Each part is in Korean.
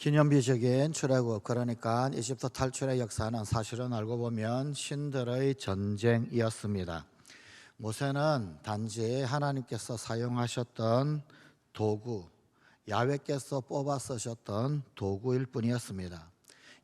기념비적인 출애굽, 그러니까 이집트 탈출의 역사는 사실은 알고 보면 신들의 전쟁이었습니다. 모세는 단지 하나님께서 사용하셨던 도구, 야훼께서 뽑아 쓰셨던 도구일 뿐이었습니다.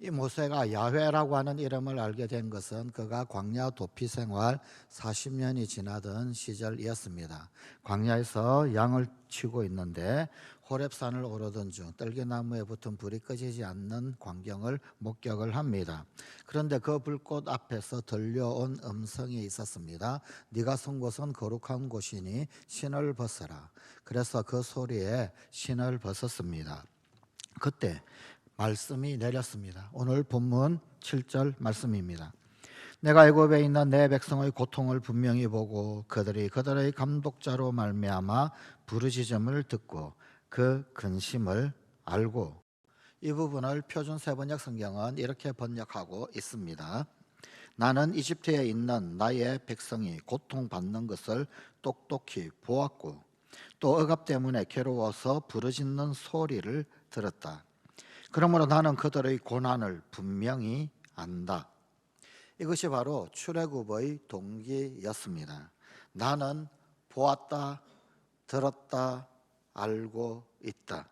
이 모세가 야훼라고 하는 이름을 알게 된 것은 그가 광야 도피 생활 40년이 지나던 시절이었습니다. 광야에서 양을 치고 있는데 호렙산을 오르던 중 떨기나무에 붙은 불이 꺼지지 않는 광경을 목격을 합니다. 그런데 그 불꽃 앞에서 들려온 음성이 있었습니다. 네가 선 곳은 거룩한 곳이니 신을 벗어라. 그래서 그 소리에 신을 벗었습니다. 그때 말씀이 내렸습니다. 오늘 본문 7절 말씀입니다. 내가 애굽에 있는 내 백성의 고통을 분명히 보고 그들의 감독자로 말미암아 부르짖음을 듣고 그 근심을 알고. 이 부분을 표준 세번역 성경은 이렇게 번역하고 있습니다. 나는 이집트에 있는 나의 백성이 고통받는 것을 똑똑히 보았고 또 억압 때문에 괴로워서 부르짖는 소리를 들었다. 그러므로 나는 그들의 고난을 분명히 안다. 이것이 바로 출애굽의 동기였습니다. 나는 보았다, 들었다, 알고 있다.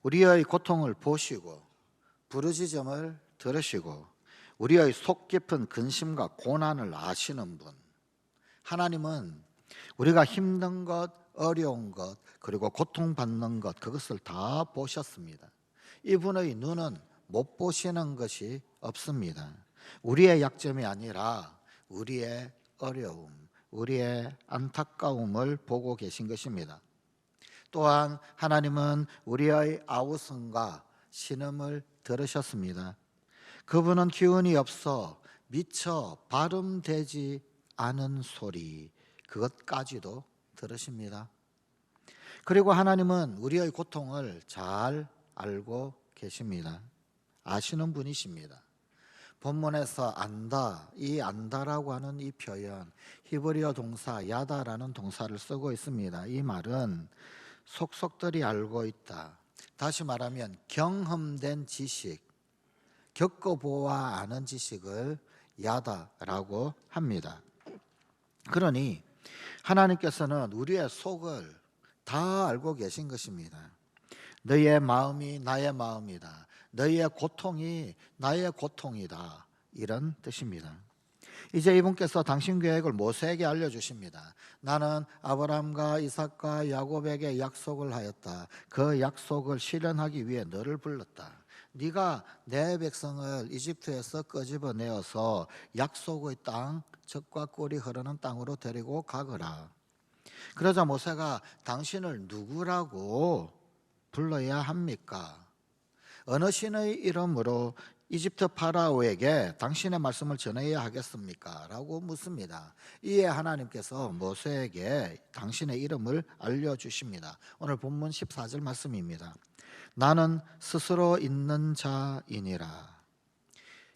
우리의 고통을 보시고 부르짖음을 들으시고 우리의 속 깊은 근심과 고난을 아시는 분, 하나님은 우리가 힘든 것, 어려운 것, 그리고 고통받는 것, 그것을 다 보셨습니다. 이분의 눈은 못 보시는 것이 없습니다. 우리의 약점이 아니라 우리의 어려움, 우리의 안타까움을 보고 계신 것입니다. 또한 하나님은 우리의 아우성과 신음을 들으셨습니다. 그분은 기운이 없어 미처 발음되지 않은 소리, 그것까지도 들으십니다. 그리고 하나님은 우리의 고통을 잘 알고 계십니다. 아시는 분이십니다. 본문에서 안다, 이 안다라고 하는 이 표현, 히브리어 동사 야다라는 동사를 쓰고 있습니다. 이 말은 속속들이 알고 있다. 다시 말하면 경험된 지식, 겪어보아 아는 지식을 야다라고 합니다. 그러니 하나님께서는 우리의 속을 다 알고 계신 것입니다. 너의 마음이 나의 마음이다. 너의 고통이 나의 고통이다. 이런 뜻입니다. 이제 이분께서 당신 계획을 모세에게 알려주십니다. 나는 아브라함과 이삭과 야곱에게 약속을 하였다. 그 약속을 실현하기 위해 너를 불렀다. 네가 내 백성을 이집트에서 끄집어내어서 약속의 땅, 젖과 꿀이 흐르는 땅으로 데리고 가거라. 그러자 모세가 당신을 누구라고 불러야 합니까? 어느 신의 이름으로 이집트 파라오에게 당신의 말씀을 전해야 하겠습니까? 라고 묻습니다. 이에 하나님께서 모세에게 당신의 이름을 알려주십니다. 오늘 본문 14절 말씀입니다. 나는 스스로 있는 자이니라.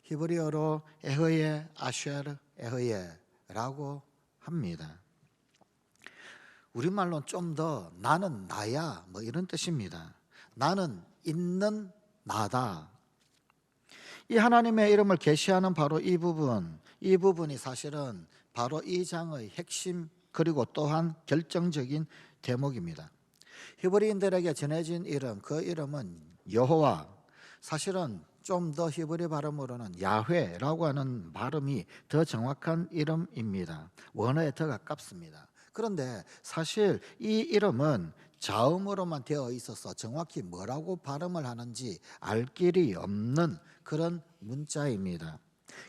히브리어로 에흐예 아쉐르 에흐예라고 합니다. 우리말로는 좀 더 나는 나야 뭐 이런 뜻입니다. 나는 있는 나다. 이 하나님의 이름을 계시하는 바로 이 부분이 사실은 바로 이 장의 핵심 그리고 또한 결정적인 대목입니다. 히브리인들에게 전해진 이름, 그 이름은 여호와, 사실은 좀 더 히브리 발음으로는 야훼라고 하는 발음이 더 정확한 이름입니다. 원어에 더 가깝습니다. 그런데 사실 이 이름은 자음으로만 되어 있어서 정확히 뭐라고 발음을 하는지 알 길이 없는 그런 문자입니다.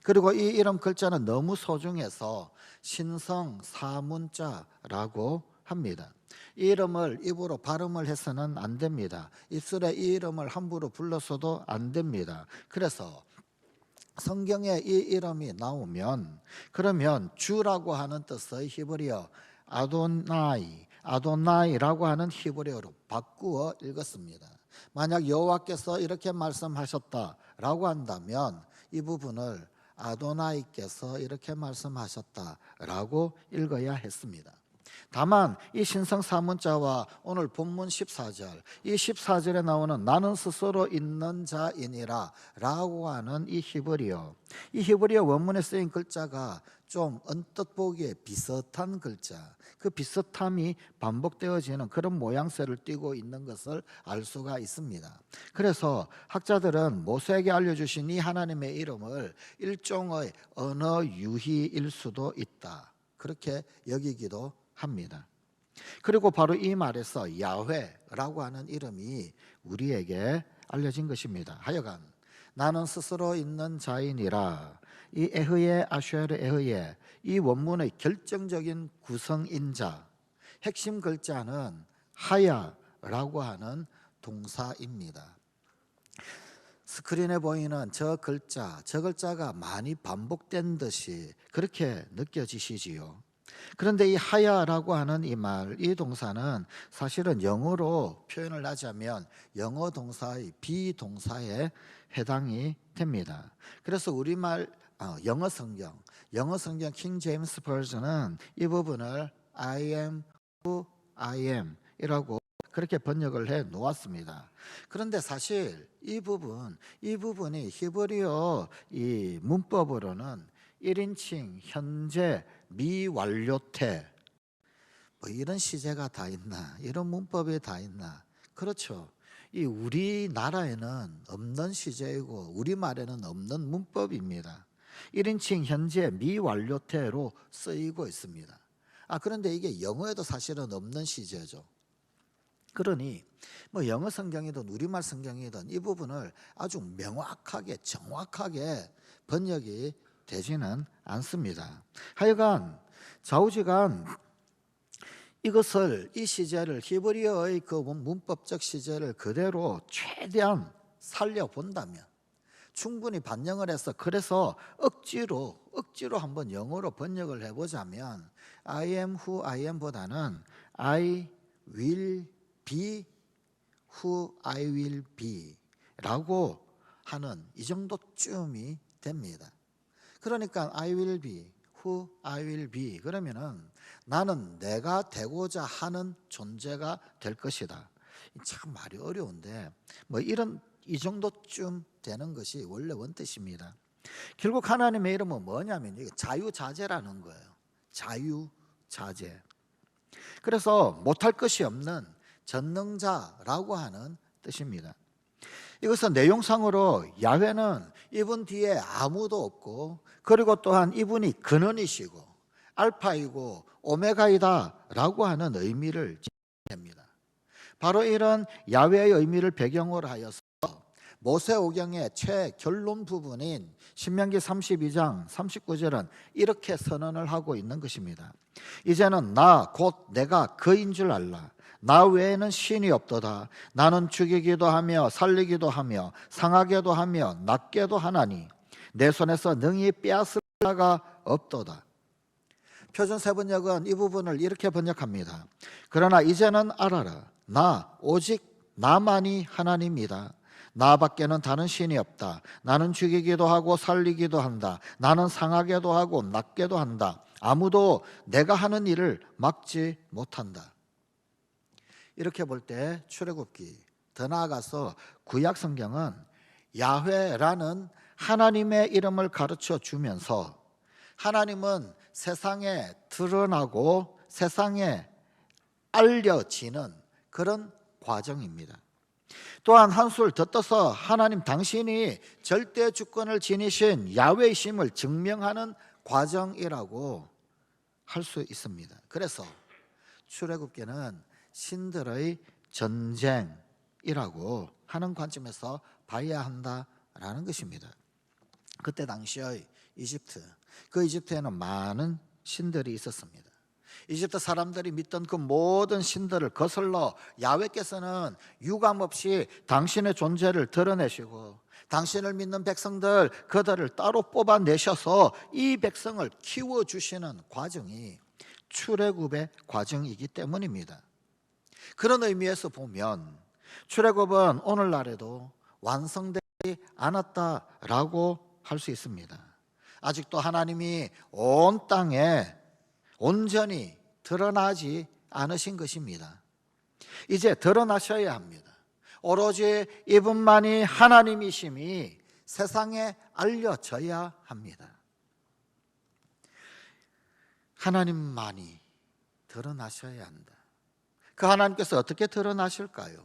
그리고 이 이름 글자는 너무 소중해서 신성 사문자라고 합니다. 이 이름을 입으로 발음을 해서는 안 됩니다. 입술에 이 이름을 함부로 불러서도 안 됩니다. 그래서 성경에 이 이름이 나오면 그러면 주라고 하는 뜻의 히브리어 아도나이라고 하는 히브리어로 바꾸어 읽었습니다. 만약 여호와께서 이렇게 말씀하셨다라고 한다면 이 부분을 아도나이께서 이렇게 말씀하셨다라고 읽어야 했습니다. 다만 이 신성 사문자와 오늘 본문 14절, 이 14절에 나오는 나는 스스로 있는 자이니라 라고 하는 이 히브리어 원문에 쓰인 글자가 좀 언뜻 보기에 비슷한 글자, 그 비슷함이 반복되어지는 그런 모양새를 띠고 있는 것을 알 수가 있습니다. 그래서 학자들은 모세에게 알려주신 이 하나님의 이름을 일종의 언어 유희일 수도 있다, 그렇게 여기기도 합니다. 그리고 바로 이 말에서 야훼라고 하는 이름이 우리에게 알려진 것입니다. 하여간 나는 스스로 있는 자이니라, 이 에흐예 아쉐르 에흐예, 이 원문의 결정적인 구성인자, 핵심 글자는 하야라고 하는 동사입니다. 스크린에 보이는 저 글자가 많이 반복된 듯이 그렇게 느껴지시지요. 그런데 이 하야라고 하는 이 말, 이 동사는 사실은 영어로 표현을 하자면 영어 동사의 비동사에 해당이 됩니다. 그래서 우리말 영어 성경 킹 제임스 버전은 이 부분을 I am who I am 이라고 그렇게 번역을 해 놓았습니다. 그런데 사실 이 부분이 히브리어 이 문법으로는 1인칭 현재 미완료태 뭐 이런 시제가 다 있나, 이런 문법이 다 있나. 그렇죠. 이 우리나라에는 없는 시제이고 우리말에는 없는 문법입니다. 1인칭 현재 미완료태로 쓰이고 있습니다. 그런데 이게 영어에도 사실은 없는 시제죠. 그러니 뭐 영어 성경이든 우리말 성경이든 이 부분을 아주 명확하게 정확하게 번역이 되지는 않습니다. 하여간 좌우지간 이 시제를 히브리어의 그 문법적 시제를 그대로 최대한 살려본다면 충분히 반영을 해서, 그래서 억지로 한번 영어로 번역을 해보자면 I am who I am 보다는 I will be who I will be 라고 하는 이 정도쯤이 됩니다. 그러니까 I will be who I will be, 그러면은 나는 내가 되고자 하는 존재가 될 것이다. 참 말이 어려운데 뭐 이 정도쯤 되는 것이 원래 원뜻입니다. 결국 하나님의 이름은 뭐냐면 이게 자유자재라는 거예요. 자유자재. 그래서 못할 것이 없는 전능자라고 하는 뜻입니다. 이것은 내용상으로 야훼는 이분 뒤에 아무도 없고, 그리고 또한 이분이 근원이시고 알파이고 오메가이다 라고 하는 의미를 지닙니다. 바로 이런 야훼의 의미를 배경으로 하여서 모세오경의 최결론 부분인 신명기 32장 39절은 이렇게 선언을 하고 있는 것입니다. 이제는 나 곧 내가 그인 줄 알라. 나 외에는 신이 없도다. 나는 죽이기도 하며 살리기도 하며 상하게도 하며 낫게도 하나니 내 손에서 능히 빼앗을 자가 없도다. 표준 세번역은 이 부분을 이렇게 번역합니다. 그러나 이제는 알아라. 나 오직 나만이 하나님이다. 나밖에는 다른 신이 없다. 나는 죽이기도 하고 살리기도 한다. 나는 상하게도 하고 낫게도 한다. 아무도 내가 하는 일을 막지 못한다. 이렇게 볼 때 출애굽기, 더 나아가서 구약 성경은 야훼라는 하나님의 이름을 가르쳐 주면서 하나님은 세상에 드러나고 세상에 알려지는 그런 과정입니다. 또한 한술 더 떠서 하나님 당신이 절대 주권을 지니신 야훼이심을 증명하는 과정이라고 할 수 있습니다. 그래서 출애굽기는 신들의 전쟁이라고 하는 관점에서 봐야 한다라는 것입니다. 그때 당시의 그 이집트에는 많은 신들이 있었습니다. 이집트 사람들이 믿던 그 모든 신들을 거슬러 야훼께서는 유감없이 당신의 존재를 드러내시고 당신을 믿는 백성들 그들을 따로 뽑아내셔서 이 백성을 키워주시는 과정이 출애굽의 과정이기 때문입니다. 그런 의미에서 보면 출애굽은 오늘날에도 완성되지 않았다라고 할 수 있습니다. 아직도 하나님이 온 땅에 온전히 드러나지 않으신 것입니다. 이제 드러나셔야 합니다. 오로지 이분만이 하나님이심이 세상에 알려져야 합니다. 하나님만이 드러나셔야 한다. 그 하나님께서 어떻게 드러나실까요?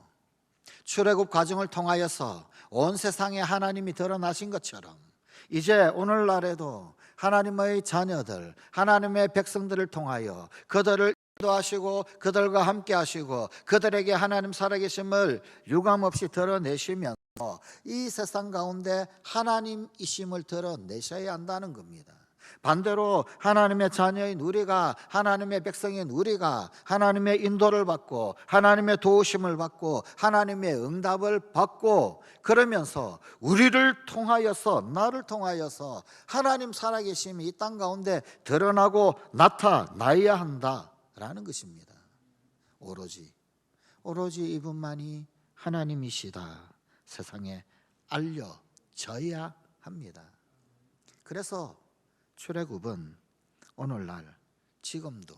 출애굽 과정을 통하여서 온 세상에 하나님이 드러나신 것처럼 이제 오늘날에도 하나님의 자녀들, 하나님의 백성들을 통하여 그들을 인도하시고 그들과 함께 하시고 그들에게 하나님 살아계심을 유감없이 드러내시면서 이 세상 가운데 하나님이심을 드러내셔야 한다는 겁니다. 반대로 하나님의 자녀인 우리가, 하나님의 백성인 우리가 하나님의 인도를 받고 하나님의 도우심을 받고 하나님의 응답을 받고 그러면서 우리를 통하여서, 나를 통하여서 하나님 살아계심이 이 땅 가운데 드러나고 나타나야 한다라는 것입니다. 오로지 이분만이 하나님이시다 세상에 알려져야 합니다. 그래서 출애굽은 오늘날 지금도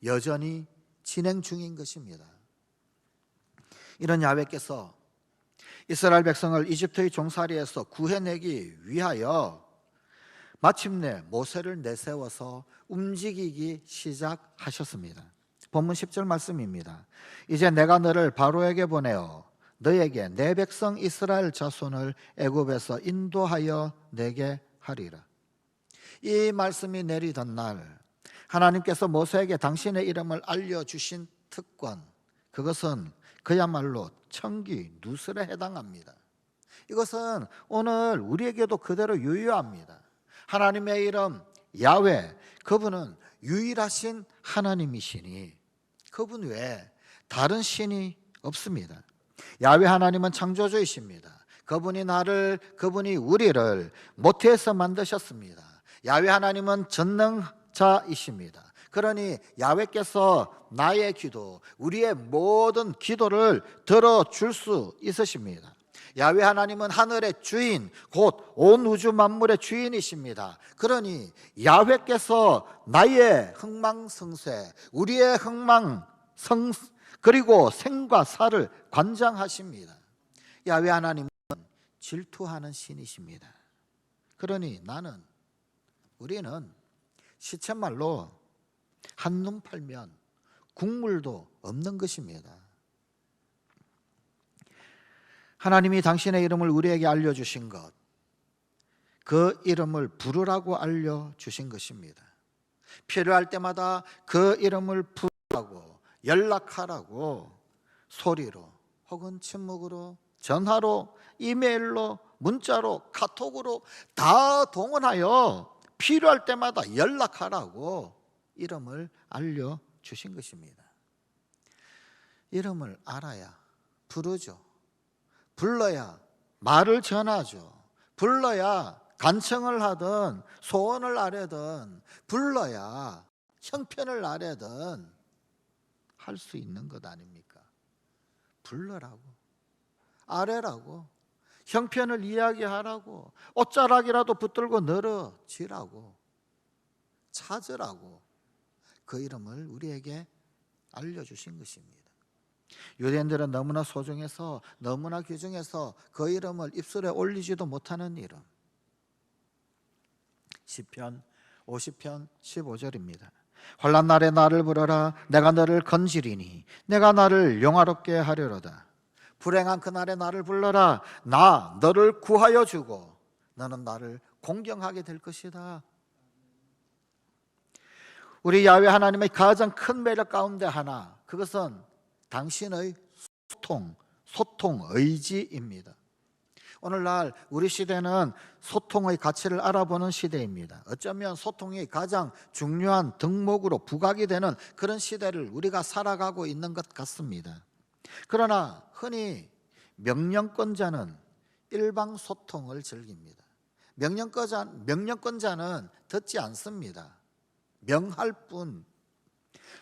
여전히 진행 중인 것입니다. 이런 야훼께서 이스라엘 백성을 이집트의 종살이에서 구해내기 위하여 마침내 모세를 내세워서 움직이기 시작하셨습니다. 본문 10절 말씀입니다. 이제 내가 너를 바로에게 보내어 너에게 내 백성 이스라엘 자손을 애굽에서 인도하여 내게 하리라. 이 말씀이 내리던 날 하나님께서 모세에게 당신의 이름을 알려주신 특권, 그것은 그야말로 청기 누설에 해당합니다. 이것은 오늘 우리에게도 그대로 유효합니다. 하나님의 이름 야훼, 그분은 유일하신 하나님이시니 그분 외에 다른 신이 없습니다. 야훼 하나님은 창조주이십니다. 그분이 우리를 모태에서 만드셨습니다. 야훼 하나님은 전능자이십니다. 그러니 야훼께서 나의 기도, 우리의 모든 기도를 들어줄 수 있으십니다. 야훼 하나님은 하늘의 주인, 곧 온 우주 만물의 주인이십니다. 그러니 야훼께서 나의 흥망성쇠, 우리의 그리고 생과 사를 관장하십니다. 야훼 하나님은 질투하는 신이십니다. 그러니 우리는 시쳇말로 한눈 팔면 국물도 없는 것입니다. 하나님이 당신의 이름을 우리에게 알려주신 것, 그 이름을 부르라고 알려주신 것입니다. 필요할 때마다 그 이름을 부르라고, 연락하라고 소리로 혹은 침묵으로, 전화로, 이메일로, 문자로, 카톡으로 다 동원하여 필요할 때마다 연락하라고 이름을 알려주신 것입니다. 이름을 알아야 부르죠. 불러야 말을 전하죠. 불러야 간청을 하든 소원을 아뢰든 불러야 형편을 아뢰든 할 수 있는 것 아닙니까? 불러라고, 아뢰라고, 형편을 이야기하라고, 옷자락이라도 붙들고 늘어지라고, 찾으라고 그 이름을 우리에게 알려주신 것입니다. 유대인들은 너무나 소중해서, 너무나 귀중해서 그 이름을 입술에 올리지도 못하는 이름. 시편 50편 15절입니다. 환난 날에 나를 부르라. 내가 너를 건지리니 내가 나를 영화롭게 하려로다. 불행한 그날에 나를 불러라. 나 너를 구하여 주고 너는 나를 공경하게 될 것이다. 우리 야훼 하나님의 가장 큰 매력 가운데 하나, 그것은 당신의 소통 의지입니다. 오늘날 우리 시대는 소통의 가치를 알아보는 시대입니다. 어쩌면 소통이 가장 중요한 덕목으로 부각이 되는 그런 시대를 우리가 살아가고 있는 것 같습니다. 그러나 흔히 명령권자는 일방 소통을 즐깁니다. 명령권자는 듣지 않습니다. 명할 뿐.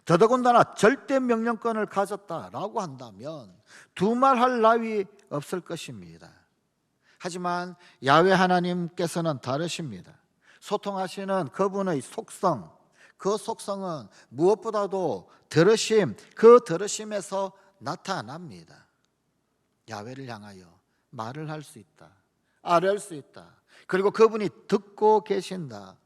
더더군다나 절대 명령권을 가졌다라고 한다면 두말할 나위 없을 것입니다. 하지만 야훼 하나님께서는 다르십니다. 소통하시는 그분의 속성, 그 속성은 무엇보다도 들으심, 그 들으심에서 나타납니다. 야훼를 향하여 말을 할 수 있다, 아뢰할 수 있다, 그리고 그분이 듣고 계신다.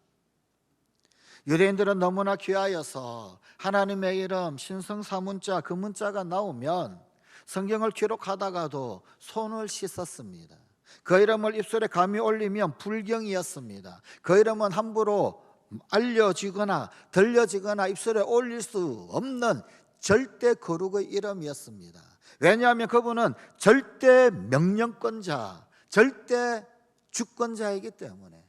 유대인들은 너무나 귀하여서 하나님의 이름 신성사문자, 그 문자가 나오면 성경을 기록하다가도 손을 씻었습니다. 그 이름을 입술에 감히 올리면 불경이었습니다. 그 이름은 함부로 알려지거나 들려지거나 입술에 올릴 수 없는 절대 거룩의 이름이었습니다. 왜냐하면 그분은 절대 명령권자, 절대 주권자이기 때문에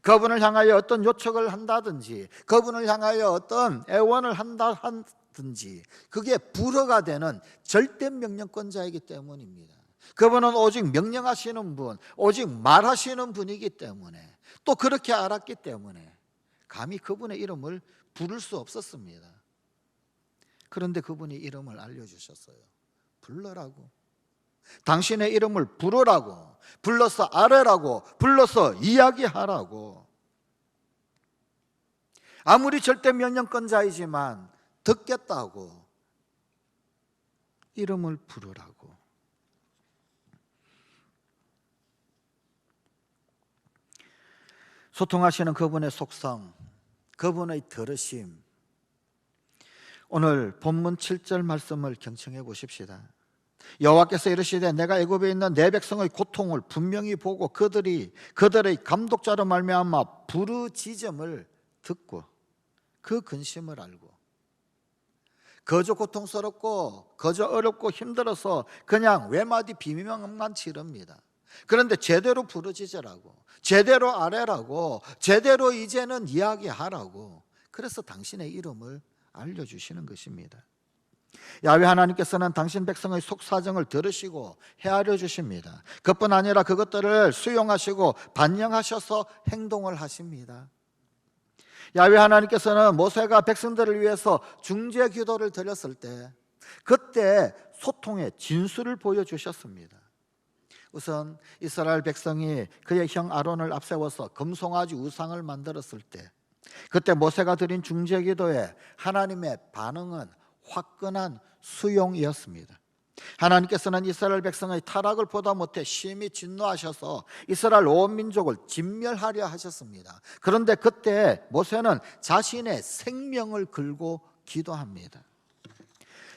그분을 향하여 어떤 요청을 한다든지, 그분을 향하여 어떤 애원을 한다든지 그게 불허가 되는 절대 명령권자이기 때문입니다. 그분은 오직 명령하시는 분, 오직 말하시는 분이기 때문에, 또 그렇게 알았기 때문에 감히 그분의 이름을 부를 수 없었습니다. 그런데 그분이 이름을 알려주셨어요. 불러라고, 당신의 이름을 부르라고, 불러서 아뢰라고, 불러서 이야기하라고. 아무리 절대 명령권자이지만 듣겠다고, 이름을 부르라고. 소통하시는 그분의 속성, 그분의 들으심. 오늘 본문 7절 말씀을 경청해 보십시다. 여호와께서 이르시되 내가 애굽에 있는 내 백성의 고통을 분명히 보고 그들의 감독자로 말미암아 부르짖음을 듣고 그 근심을 알고, 거저 고통스럽고 거저 어렵고 힘들어서 그냥 외마디 비명만 지릅니다. 그런데 제대로 부르짖으라고, 제대로 아뢰라고, 제대로 이제는 이야기하라고, 그래서 당신의 이름을 알려주시는 것입니다. 야훼 하나님께서는 당신 백성의 속사정을 들으시고 헤아려 주십니다. 그뿐 아니라 그것들을 수용하시고 반영하셔서 행동을 하십니다. 야훼 하나님께서는 모세가 백성들을 위해서 중재 기도를 드렸을 때 그때 소통의 진수를 보여주셨습니다. 우선 이스라엘 백성이 그의 형 아론을 앞세워서 금송아지 우상을 만들었을 때, 그때 모세가 드린 중재 기도에 하나님의 반응은 화끈한 수용이었습니다. 하나님께서는 이스라엘 백성의 타락을 보다 못해 심히 진노하셔서 이스라엘 온 민족을 진멸하려 하셨습니다. 그런데 그때 모세는 자신의 생명을 걸고 기도합니다.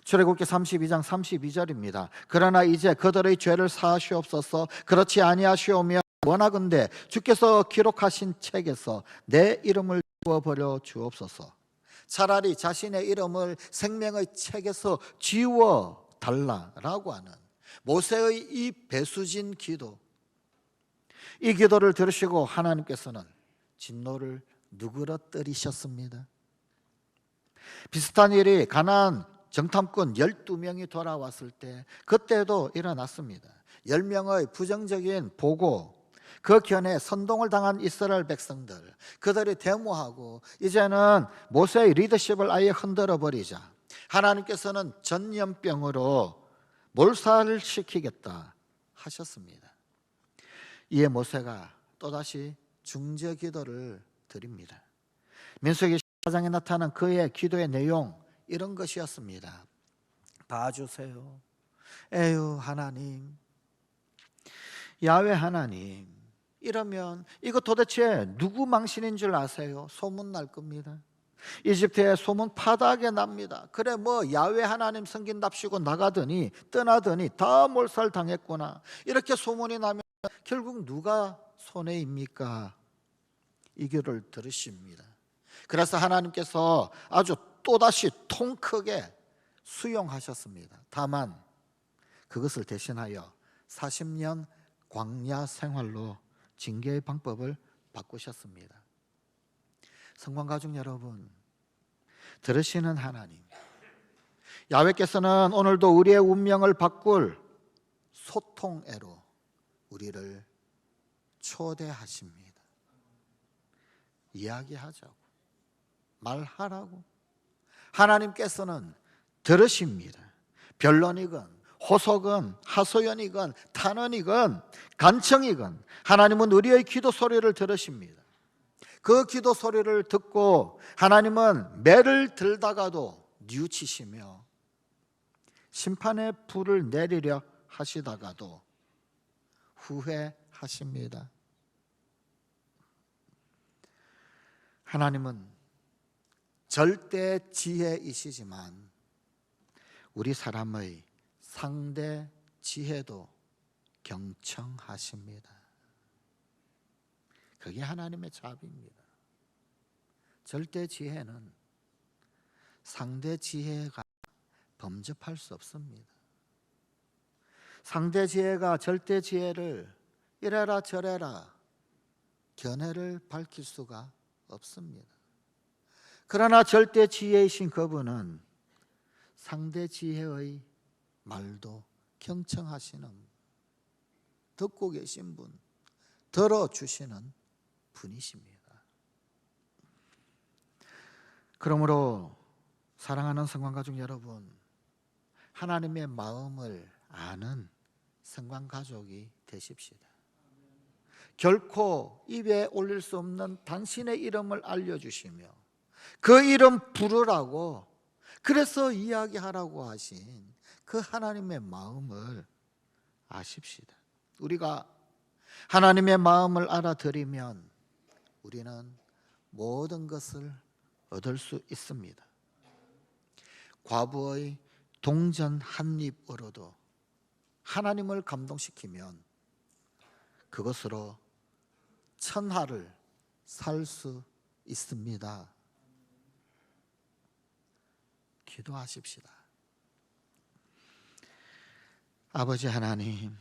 출애굽기 32장 32절입니다. 그러나 이제 그들의 죄를 사하시옵소서. 그렇지 아니하시오면 원하건대 주께서 기록하신 책에서 내 이름을 지워버려 주옵소서. 차라리 자신의 이름을 생명의 책에서 지워달라고 하는 모세의 이 배수진 기도, 이 기도를 들으시고 하나님께서는 진노를 누그러뜨리셨습니다. 비슷한 일이 가나안 정탐꾼 12명이 돌아왔을 때 그때도 일어났습니다. 10명의 부정적인 보고, 그 견해 선동을 당한 이스라엘 백성들, 그들이 데모하고 이제는 모세의 리더십을 아예 흔들어 버리자 하나님께서는 전염병으로 몰살을 시키겠다 하셨습니다. 이에 모세가 또다시 중재 기도를 드립니다. 민수기 14장에 나타난 그의 기도의 내용, 이런 것이었습니다. 봐주세요. 에휴 하나님, 야훼 하나님, 이러면 이거 도대체 누구 망신인 줄 아세요? 소문 날 겁니다. 이집트에 소문 파다하게 납니다. 그래 뭐 야훼 하나님 섬긴답시고 나가더니 떠나더니 다 몰살당했구나, 이렇게 소문이 나면 결국 누가 손해입니까? 이 글을 들으십니다. 그래서 하나님께서 아주 또다시 통 크게 수용하셨습니다. 다만 그것을 대신하여 40년 광야 생활로 징계의 방법을 바꾸셨습니다. 성관가족 여러분, 들으시는 하나님, 야훼께서는 오늘도 우리의 운명을 바꿀 소통애로 우리를 초대하십니다. 이야기하자고, 말하라고. 하나님께서는 들으십니다. 변론이건 호소건 하소연이건 탄원이건 간청이건 하나님은 우리의 기도 소리를 들으십니다. 그 기도 소리를 듣고 하나님은 매를 들다가도 뉘우치시며 심판의 불을 내리려 하시다가도 후회하십니다. 하나님은 절대 지혜이시지만 우리 사람의 상대 지혜도 경청하십니다. 그게 하나님의 자비입니다. 절대 지혜는 상대 지혜가 범접할 수 없습니다. 상대 지혜가 절대 지혜를 이래라 저래라 견해를 밝힐 수가 없습니다. 그러나 절대 지혜이신 그분은 상대 지혜의 말도 경청하시는, 듣고 계신 분, 들어주시는 분이십니다. 그러므로 사랑하는 성관가족 여러분, 하나님의 마음을 아는 성관가족이 되십시다. 결코 입에 올릴 수 없는 당신의 이름을 알려주시며 그 이름 부르라고, 그래서 이야기하라고 하신 그 하나님의 마음을 아십시다. 우리가 하나님의 마음을 알아들이면 우리는 모든 것을 얻을 수 있습니다. 과부의 동전 한 입으로도 하나님을 감동시키면 그것으로 천하를 살 수 있습니다. 기도하십시다. 아버지 하나님,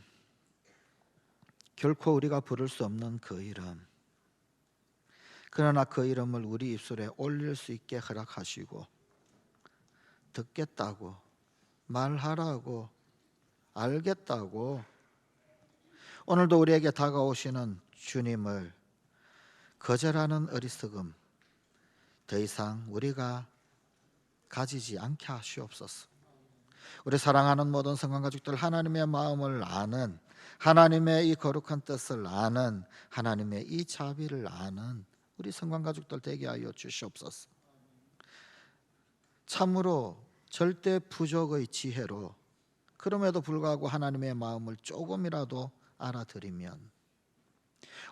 결코 우리가 부를 수 없는 그 이름, 그러나 그 이름을 우리 입술에 올릴 수 있게 허락하시고 듣겠다고, 말하라고, 알겠다고 오늘도 우리에게 다가오시는 주님을 거절하는 어리석음 더 이상 우리가 가지지 않게 하시옵소서. 우리 사랑하는 모든 성관가족들, 하나님의 마음을 아는, 하나님의 이 거룩한 뜻을 아는, 하나님의 이 자비를 아는 우리 성관가족들 되게 하여 주시옵소서. 참으로 절대 부족의 지혜로 그럼에도 불구하고 하나님의 마음을 조금이라도 알아들이면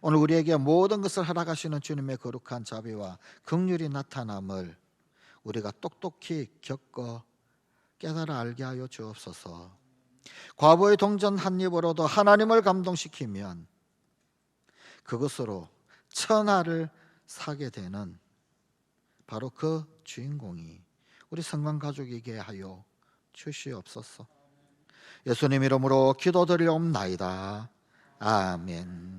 오늘 우리에게 모든 것을 허락하시는 주님의 거룩한 자비와 긍휼이 나타남을 우리가 똑똑히 겪어 깨달아 알게 하여 주옵소서. 과부의 동전 한 입으로도 하나님을 감동시키면 그것으로 천하를 사게 되는 바로 그 주인공이 우리 성관가족에게 하여 주시옵소서. 예수님 이름으로 기도드리옵나이다. 아멘.